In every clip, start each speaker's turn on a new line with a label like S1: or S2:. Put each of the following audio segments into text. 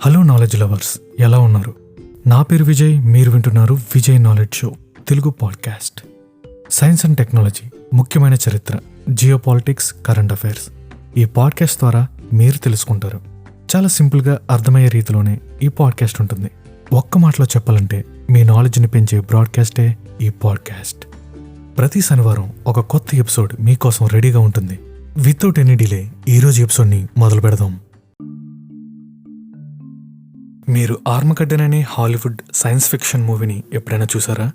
S1: Hello knowledge lovers, ఎలా ఉన్నారు? నా పేరు విజయ్, మీరు వింటున్నారు Vijay knowledge show Telugu podcast. Science and technology, ముఖ్యమైన చరిత్ర, జియో పాలిటిక్స్, కరెంట్ అఫైర్స్ ఈ పాడ్కాస్ట్ ద్వారా మీరు తెలుసుకుంటారు. చాలా సింపుల్గా అర్థమయ్యే రీతిలోనే ఈ పాడ్కాస్ట్ ఉంటుంది. ఒక్క మాటలో చెప్పాలంటే మీ నాలెడ్జ్ని పెంచే బ్రాడ్కాస్టే ఈ పాడ్కాస్ట్. ప్రతి శనివారం ఒక కొత్త ఎపిసోడ్ మీకోసం రెడీగా ఉంటుంది. వితౌట్ ఎనీ డిలే ఈరోజు ఎపిసోడ్ని మొదలు పెడదాం. మీరు ఆర్మగడ్డన్ అనే హాలీవుడ్ సైన్స్ ఫిక్షన్ మూవీని ఎప్పుడైనా చూసారా?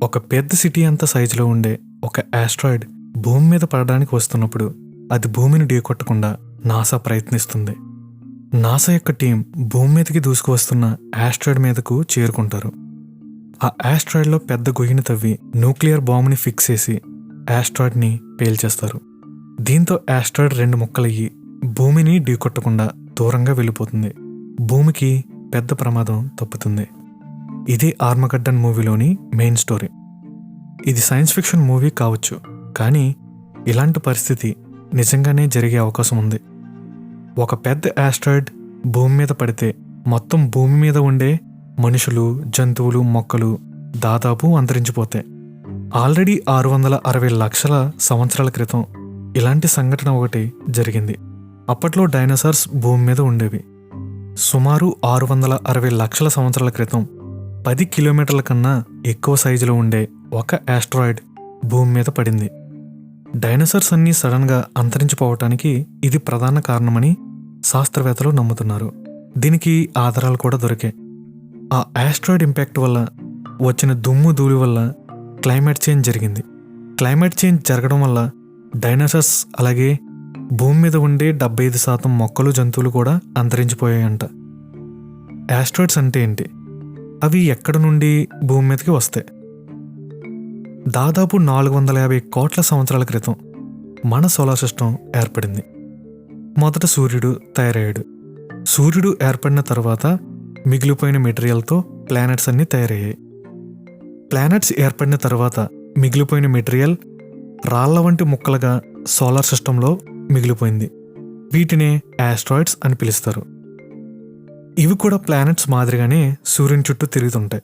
S1: ఒక పెద్ద సిటీ అంత సైజులో ఉండే ఒక ఆస్ట్రాయిడ్ భూమి మీద పడడానికి వస్తున్నప్పుడు అది భూమిని ఢీకొట్టకుండా నాసా ప్రయత్నిస్తుంది. నాసా యొక్క టీం భూమి మీదకి దూసుకువస్తున్న ఆస్ట్రాయిడ్ మీదకు చేరుకుంటారు. ఆ ఆస్ట్రాయిడ్లో పెద్ద గొయ్యిని తవ్వి న్యూక్లియర్ బాంబుని ఫిక్స్ చేసి ఆస్ట్రాయిడ్ని పేల్చేస్తారు. దీంతో ఆస్ట్రాయిడ్ 2 ముక్కలయ్యి భూమిని ఢీకొట్టకుండా దూరంగా వెళ్ళిపోతుంది. భూమికి పెద్ద ప్రమాదం తప్పుతుంది. ఇది ఆర్మగడ్డన్ మూవీలోని మెయిన్ స్టోరీ. ఇది సైన్స్ ఫిక్షన్ మూవీ కావచ్చు, కానీ ఇలాంటి పరిస్థితి నిజంగానే జరిగే అవకాశం ఉంది. ఒక పెద్ద ఆస్ట్రాయిడ్ భూమి మీద పడితే మొత్తం భూమి మీద ఉండే మనుషులు, జంతువులు, మొక్కలు దాదాపు అంతరించిపోతాయి. ఆల్రెడీ 660 లక్షల సంవత్సరాల క్రితం ఇలాంటి సంఘటన ఒకటి జరిగింది. అప్పట్లో డైనోసార్స్ భూమి మీద ఉండేవి. సుమారు 660 లక్షల సంవత్సరాల క్రితం 10 కిలోమీటర్ల కన్నా ఎక్కువ సైజులో ఉండే ఒక ఆస్ట్రాయిడ్ భూమి మీద పడింది. డైనోసార్స్ అన్నీ సడన్గా అంతరించిపోవటానికి ఇది ప్రధాన కారణమని శాస్త్రవేత్తలు నమ్ముతున్నారు. దీనికి ఆధారాలు కూడా దొరికాయి. ఆ ఆస్ట్రాయిడ్ ఇంపాక్ట్ వల్ల వచ్చిన దుమ్ము ధూళి వల్ల క్లైమేట్ చేంజ్ జరిగింది. క్లైమేట్ చేంజ్ జరగడం వల్ల డైనోసార్స్ అలాగే భూమి మీద ఉండే 75% మొక్కలు, జంతువులు కూడా అంతరించిపోయాయంట. ఆస్ట్రాయిడ్స్ అంటే ఏంటి? అవి ఎక్కడ నుండి భూమి మీదకి వస్తాయి? దాదాపు 450 కోట్ల సంవత్సరాల క్రితం మన సోలార్ సిస్టమ్ ఏర్పడింది. మొదట సూర్యుడు తయారయ్యాడు. సూర్యుడు ఏర్పడిన తర్వాత మిగిలిపోయిన మెటీరియల్తో ప్లానెట్స్ అన్నీ తయారయ్యాయి. ప్లానెట్స్ ఏర్పడిన తర్వాత మిగిలిపోయిన మెటీరియల్ రాళ్ల వంటి ముక్కలుగా సోలార్ సిస్టంలో మిగిలిపోయింది. వీటినే ఆస్ట్రాయిడ్స్ అని పిలుస్తారు. ఇవి కూడా ప్లానెట్స్ మాదిరిగానే సూర్యుని చుట్టూ తిరుగుతుంటాయి.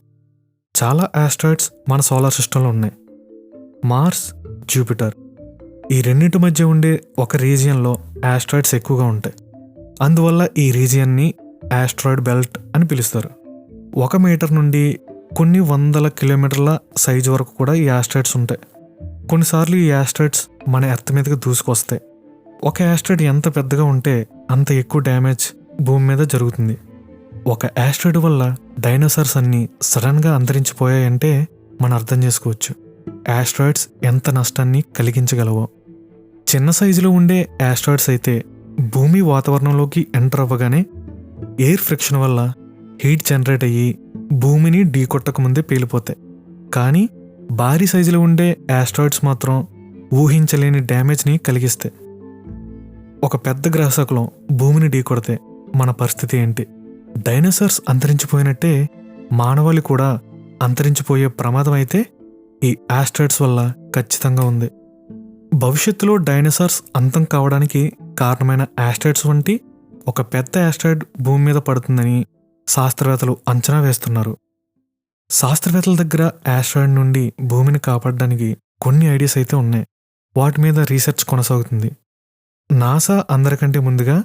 S1: చాలా ఆస్ట్రాయిడ్స్ మన సోలార్ సిస్టంలో ఉన్నాయి. మార్స్, జూపిటర్ ఈ రెండింటి మధ్య ఉండే ఒక రీజియన్లో ఆస్ట్రాయిడ్స్ ఎక్కువగా ఉంటాయి. అందువల్ల ఈ రీజియన్ని ఆస్ట్రాయిడ్ బెల్ట్ అని పిలుస్తారు. 1 మీటర్ నుండి కొన్ని వందల కిలోమీటర్ల సైజు వరకు కూడా ఈ ఆస్ట్రాయిడ్స్ ఉంటాయి. కొన్నిసార్లు ఈ ఆస్ట్రాయిడ్స్ మన ఎర్త్ మీదకి దూసుకొస్తాయి. ఒక ఆస్ట్రాయిడ్ ఎంత పెద్దగా ఉంటే అంత ఎక్కువ డ్యామేజ్ భూమి మీద జరుగుతుంది. ఒక ఆస్ట్రాయిడ్ వల్ల డైనోసార్స్ అన్నీ సడన్గా అంతరించిపోయాయంటే మనం అర్థం చేసుకోవచ్చు ఆస్ట్రాయిడ్స్ ఎంత నష్టాన్ని కలిగించగలవో. చిన్న సైజులో ఉండే ఆస్ట్రాయిడ్స్ అయితే భూమి వాతావరణంలోకి ఎంటర్ అవ్వగానే ఎయిర్ ఫ్రిక్షన్ వల్ల హీట్ జనరేట్ అయ్యి భూమిని ఢీకొట్టకముందే పేలిపోతాయి. కానీ భారీ సైజులో ఉండే ఆస్ట్రాయిడ్స్ మాత్రం ఊహించలేని డ్యామేజ్ని కలిగిస్తాయి. ఒక పెద్ద గ్రహశకలం భూమిని ఢీకొడితే మన పరిస్థితి ఏంటి? డైనోసార్స్ అంతరించిపోయినట్టే మానవాళి కూడా అంతరించిపోయే ప్రమాదం అయితే ఈ ఆస్ట్రాయిడ్స్ వల్ల ఖచ్చితంగా ఉంది. భవిష్యత్తులో డైనోసార్స్ అంతం కావడానికి కారణమైన ఆస్ట్రాయిడ్స్ వంటి ఒక పెద్ద ఆస్ట్రాయిడ్ భూమి మీద పడుతుందని శాస్త్రవేత్తలు అంచనా వేస్తున్నారు. శాస్త్రవేత్తల దగ్గర ఆస్ట్రాయిడ్ నుండి భూమిని కాపాడడానికి కొన్ని ఐడియాస్ అయితే ఉన్నాయి. వాటి మీద రీసెర్చ్ కొనసాగుతుంది. నాసా అందరికంటే ముందుగా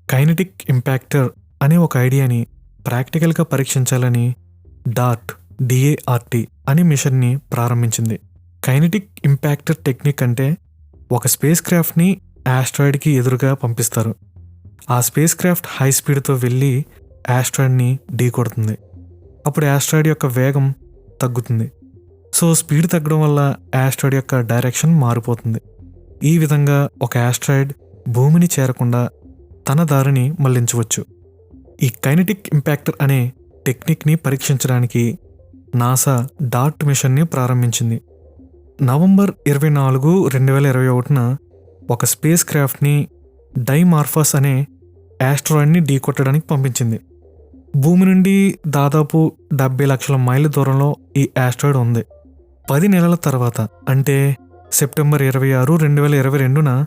S1: కైనెటిక్ ఇంపాక్టర్ అనే ఒక ఐడియాని ప్రాక్టికల్గా పరీక్షించాలని DART అనే మిషన్ని ప్రారంభించింది. కైనెటిక్ ఇంపాక్టర్ టెక్నిక్ అంటే ఒక స్పేస్ క్రాఫ్ట్ని ఆస్ట్రాయిడ్కి ఎదురుగా పంపిస్తారు. ఆ స్పేస్ క్రాఫ్ట్ హై స్పీడ్తో వెళ్ళి ఆస్ట్రాయిడ్ని ఢీకొడుతుంది. అప్పుడు ఆస్ట్రాయిడ్ యొక్క వేగం తగ్గుతుంది. సో స్పీడ్ తగ్గడం వల్ల ఆస్ట్రాయిడ్ యొక్క డైరెక్షన్ మారిపోతుంది. ఈ విధంగా ఒక ఆస్ట్రాయిడ్ భూమిని చేరకుండా తన దారిని మళ్లించవచ్చు. ఈ కైనెటిక్ ఇంపాక్టర్ అనే టెక్నిక్ని పరీక్షించడానికి నాసా DART మిషన్ని ప్రారంభించింది. నవంబర్ 24, 2021 ఒక స్పేస్ క్రాఫ్ట్ని డైమార్ఫస్ అనే ఆస్ట్రాయిడ్ని ఢీకొట్టడానికి పంపించింది. భూమి నుండి దాదాపు 70 లక్షల మైళ్ళ దూరంలో ఈ ఆస్ట్రాయిడ్ ఉంది. 10 నెలల తర్వాత అంటే సెప్టెంబర్ 26, 2022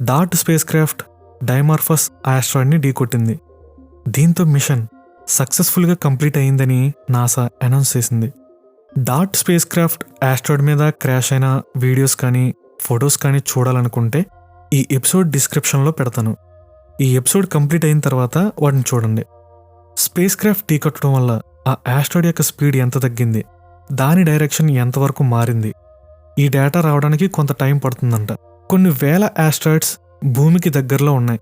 S1: DART స్పేస్ క్రాఫ్ట్ డైమార్ఫస్ ఆస్ట్రాయిడ్ని ఢీకొట్టింది. దీంతో మిషన్ సక్సెస్ఫుల్గా కంప్లీట్ అయిందని నాసా అనౌన్స్ చేసింది. డాట్ స్పేస్ క్రాఫ్ట్ ఆస్ట్రాయిడ్ మీద క్రాష్ అయిన వీడియోస్ కానీ ఫొటోస్ కానీ చూడాలనుకుంటే ఈ ఎపిసోడ్ డిస్క్రిప్షన్లో పెడతాను. ఈ ఎపిసోడ్ కంప్లీట్ అయిన తర్వాత వాటిని చూడండి. స్పేస్ క్రాఫ్ట్ ఢీకొట్టడం వల్ల ఆ ఆస్ట్రాయిడ్ యొక్క స్పీడ్ ఎంత తగ్గింది, దాని డైరెక్షన్ ఎంతవరకు మారింది, ఈ డేటా రావడానికి కొంత టైం పడుతుందంట. కొన్ని వేల ఆస్ట్రాయిడ్స్ భూమికి దగ్గరలో ఉన్నాయి.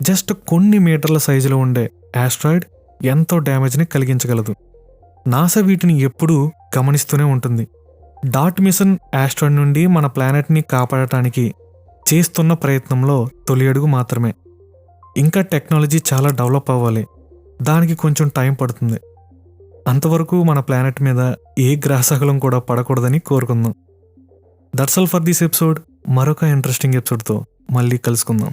S1: జస్ట్ కొన్ని మీటర్ల సైజులో ఉండే ఆస్ట్రాయిడ్ ఎంతో డ్యామేజ్ని కలిగించగలదు. నాసా వీటిని ఎప్పుడూ గమనిస్తూనే ఉంటుంది. డాట్ మిషన్ ఆస్ట్రాయిడ్ నుండి మన ప్లానెట్ని కాపాడటానికి చేస్తున్న ప్రయత్నంలో తొలి అడుగు మాత్రమే. ఇంకా టెక్నాలజీ చాలా డెవలప్ అవ్వాలి, దానికి కొంచెం టైం పడుతుంది. అంతవరకు మన ప్లానెట్ మీద ఏ గ్రహశకలం కూడా పడకూడదని కోరుకుందాం. That's all for this episode. మరొక ఇంట్రెస్టింగ్ ఎపిసోడ్తో మళ్ళీ కలుసుకుందాం.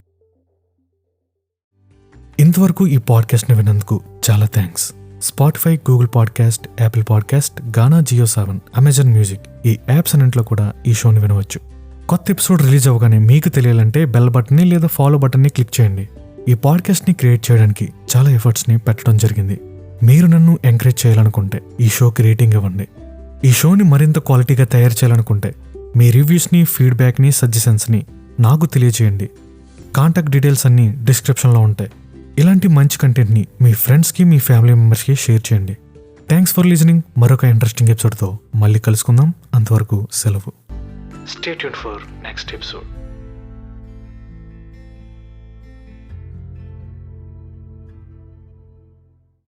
S1: ఇంతవరకు ఈ పాడ్కాస్ట్ని విన్నందుకు చాలా thanks. Spotify, Google podcast, Apple podcast, Gaana, Jio 7, Amazon music ఈ యాప్స్ అన్నింటిలో కూడా ఈ షోని వినవచ్చు. కొత్త ఎపిసోడ్ రిలీజ్ అవ్వగానే మీకు తెలియాలంటే బెల్ బటన్ని లేదా ఫాలో బటన్ని క్లిక్ చేయండి. ఈ పాడ్కాస్ట్ని క్రియేట్ చేయడానికి చాలా ఎఫర్ట్స్ని పెట్టడం జరిగింది. మీరు నన్ను ఎంకరేజ్ చేయాలనుకుంటే ఈ షోకి రేటింగ్ ఇవ్వండి. ఈ షోని మరింత క్వాలిటీగా తయారు చేయాలనుకుంటే మీ రివ్యూస్ని, ఫీడ్బ్యాక్ని, సజెషన్స్ని నాకు తెలియజేయండి. కాంటాక్ట్ డీటెయిల్స్ అన్నీ డిస్క్రిప్షన్లో ఉంటాయి. ఇలాంటి మంచి కంటెంట్ని మీ ఫ్రెండ్స్కి, మీ ఫ్యామిలీ మెంబర్స్కి షేర్ చేయండి. Thanks for listening. మరొక ఇంట్రెస్టింగ్ ఎపిసోడ్తో మళ్ళీ కలుసుకుందాం. అంతవరకు సెలవు. Stay tuned for next episode.